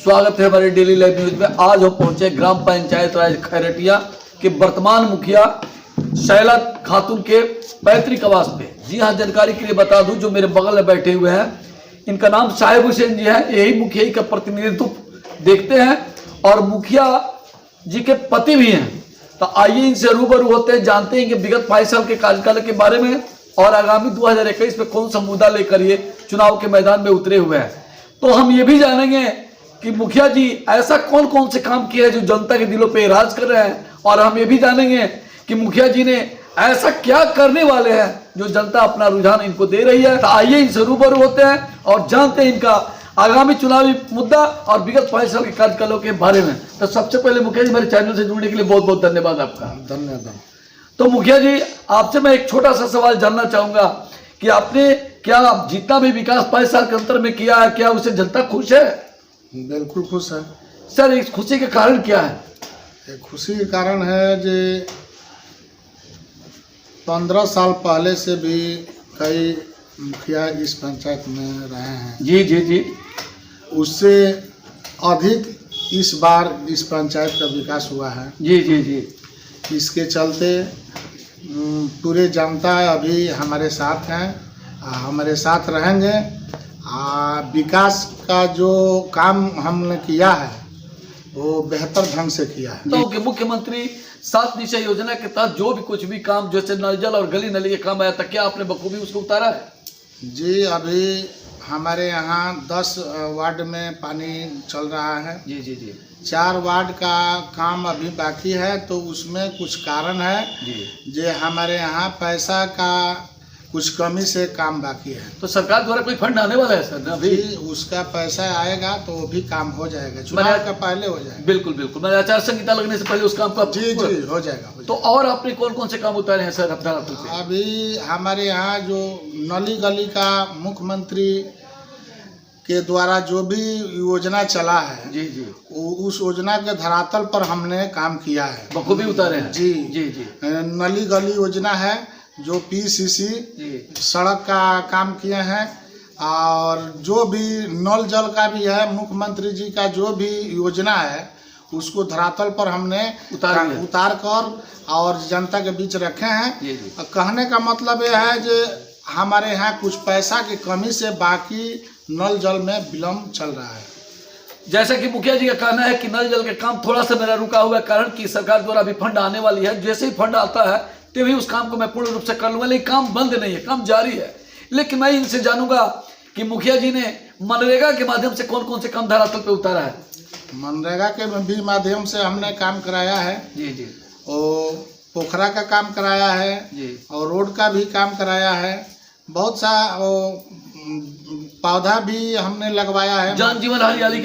स्वागत है हमारे डेली लाइव न्यूज में। आज हम पहुंचे ग्राम पंचायत राज खैरटिया के वर्तमान मुखिया शैला खातून के पैतृक आवास पे। जी हाँ, जानकारी के लिए बता दूं, जो मेरे बगल में बैठे हुए हैं इनका नाम साहिब हुसैन जी है। यही मुखिया का प्रतिनिधित्व देखते हैं और मुखिया जी के पति भी हैं। तो आइए इनसे रूबरू होते हैं, जानते हैं कि विगत 5 साल के कार्यकाल के बारे में और आगामी 2021 में कौन सा मुद्दा लेकर ये चुनाव के मैदान में उतरे हुए हैं। तो हम ये भी जानेंगे कि मुखिया जी ऐसा कौन कौन से काम किए हैं जो जनता के दिलों पे राज कर रहे हैं, और हम ये भी जानेंगे कि मुखिया जी ने ऐसा क्या करने वाले हैं जो जनता अपना रुझान इनको दे रही है। तो आइए इनसे रूबरू होते हैं और जानते हैं इनका आगामी चुनावी मुद्दा और विगत 5 साल के कार्यकालों के बारे में। तो सबसे पहले मुखिया जी, मेरे चैनल से जुड़ने के लिए बहुत बहुत धन्यवाद आपका। धन्यवाद। तो मुखिया जी, आपसे मैं एक छोटा सा सवाल जानना चाहूंगा कि आपने क्या जितना भी विकास 5 साल के अंतर में किया है, क्या उससे जनता खुश है? बिल्कुल खुश है सर, इस खुशी के कारण क्या है? ये खुशी के कारण है जो 15 साल पहले से भी कई मुखिया इस पंचायत में रहे हैं। जी जी जी। उससे अधिक इस बार इस पंचायत का विकास हुआ है। जी जी जी। इसके चलते पूरे जनता अभी हमारे साथ हैं, हमारे साथ रहेंगे। विकास का जो काम हमने किया है वो बेहतर ढंग से किया है। तो मुख्यमंत्री 7 निश्चय योजना के तहत जो भी कुछ भी काम, जैसे नल जल और गली नली के काम आया था, क्या आपने बखूबी उसको उतारा है? जी, अभी हमारे यहाँ 10 वार्ड में पानी चल रहा है। जी जी जी। 4 वार्ड का काम अभी बाकी है, तो उसमें कुछ कारण है जी। जो हमारे यहाँ पैसा का कुछ कमी से काम बाकी है। तो सरकार द्वारा कोई फंड आने वाला है सर अभी? जी, उसका पैसा आएगा तो वो भी काम हो जाएगा, चुनाव का पहले हो जाएगा। बिल्कुल बिल्कुल, मैंने आचार संहिता लगने से पहले उस काम का। जी जी, हो जाएगा। तो और आपने कौन कौन से काम उतारे हैं सर अपना? अभी हमारे यहाँ जो नली गली का मुख्यमंत्री के द्वारा जो भी योजना चला है, जी जी, उस योजना के धरातल पर हमने काम किया है, बखूबी उतारे हैं। जी जी जी। नली गली योजना है जो PCC सड़क का काम किए हैं, और जो भी नल जल का भी है, मुख्यमंत्री जी का जो भी योजना है उसको धरातल पर हमने उतार कर और जनता के बीच रखे हैं। कहने का मतलब यह है कि हमारे यहाँ कुछ पैसा की कमी से बाकी नल जल में विलम्ब चल रहा है। जैसा कि मुखिया जी का कहना है कि नल जल का काम थोड़ा सा मेरा रुका हुआ है, कारण कि सरकार द्वारा अभी फंड आने वाली है। जैसे ही फंड आता है तभी उस काम को मैं पूर्ण रूप से कर लूंगा, लेकिन काम बंद नहीं है, काम जारी है। लेकिन मैं इनसे जानूंगा कि मुखिया जी ने मनरेगा के माध्यम से कौन कौन से काम धरातल पे उतारा है? मनरेगा के भी माध्यम से हमने काम कराया है। जी जी। और पोखरा का काम कराया है जी, और रोड का भी काम कराया है। बहुत सा पौधा भी हमने लगवाया है, जन जीवन हरियाली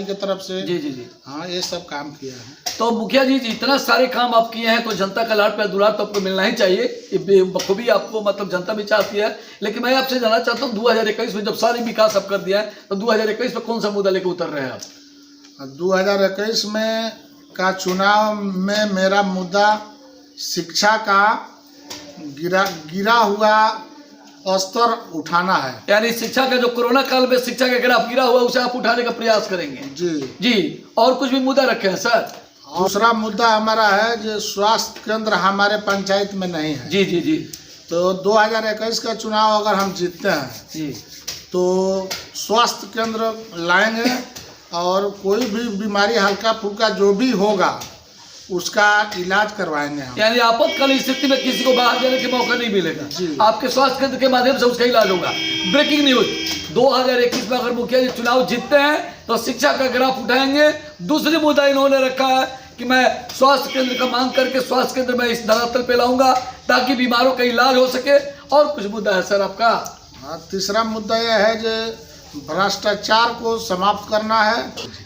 की तरफ से। जी जी जी। हाँ, ये सब काम किया है। तो मुखिया जी, इतना सारे काम आप किए हैं तो जनता का लाड प्यार दुलार तो आपको मिलना ही चाहिए। ये बखूबी आपको मतलब जनता भी चाहती है। लेकिन मैं आपसे जानना चाहता हूँ, 2021 में जब सारी विकास आप कर दिया है, तो 2021 में कौन सा मुद्दा लेकर उतर रहे हैं आप? 2021 में का चुनाव में मेरा मुद्दा शिक्षा का गिरा हुआ स्तर उठाना है। यानी शिक्षा का जो कोरोना काल में शिक्षा का ग्राफ गिरा हुआ, उसे आप उठाने का प्रयास करेंगे? जी जी। और कुछ भी मुद्दा रखे हैं सर? दूसरा मुद्दा हमारा है जो स्वास्थ्य केंद्र हमारे पंचायत में नहीं है। जी जी जी। तो 2021 का चुनाव अगर हम जीतते हैं जी, तो स्वास्थ्य केंद्र लाएंगे, और कोई भी बीमारी हल्का फुल्का जो भी होगा उसका इलाज करवाएंगे हम। यानी आपातकालीन स्थिति में किसी को बाहर जाने का मौका नहीं मिलेगा, आपके स्वास्थ्य केंद्र के माध्यम से उसका इलाज होगा। ब्रेकिंग न्यूज, 2021 में अगर मुखिया जी चुनाव जीतते हैं तो शिक्षा का ग्राफ उठाएंगे। दूसरी मुद्दा इन्होंने रखा है कि मैं स्वास्थ्य केंद्र का मांग करके स्वास्थ्य केंद्र में इस धरातल पे लाऊंगा ताकि बीमारों का इलाज हो सके। और कुछ मुद्दा है सर आपका? हाँ, तीसरा मुद्दा यह है जो भ्रष्टाचार को समाप्त करना है।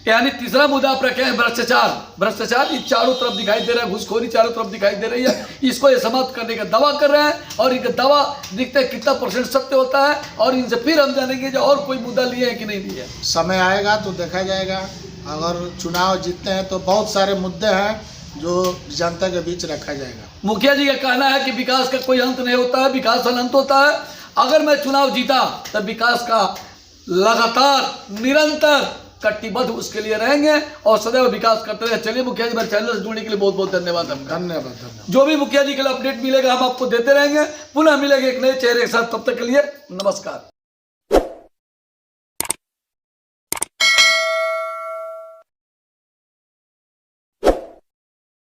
यानी तीसरा मुद्दा आप रखे हैं भ्रष्टाचार। भ्रष्टाचार ये चारों तरफ दिखाई दे रहा है, घुसखोरी चारों तरफ दिखाई दे रही है। इसको ये समाप्त करने का दावा कर रहे हैं, और इनका दावा दिखता है कितना % सत्य होता है। और इनसे फिर हम जानेंगे जो और कोई मुद्दा लिए हैं कि नहीं लिए। समय आएगा तो देखा जाएगा। अगर चुनाव जीतते हैं तो बहुत सारे मुद्दे हैं जो जनता के बीच रखा जाएगा। मुखिया जी का कहना है कि विकास का कोई अंत नहीं होता है, विकास अनंत होता है। अगर मैं चुनाव जीता तब विकास का लगातार निरंतर कटिबद्ध उसके लिए रहेंगे और सदैव विकास करते रहे। चलिए मुखिया जी, मेरे चैनल से जुड़ने के लिए बहुत बहुत धन्यवाद आपका। धन्यवाद। जो भी मुखिया जी के लिए अपडेट मिलेगा हम आपको देते रहेंगे। पुनः मिलेंगे एक नए चेहरे के साथ, तब तक के लिए नमस्कार।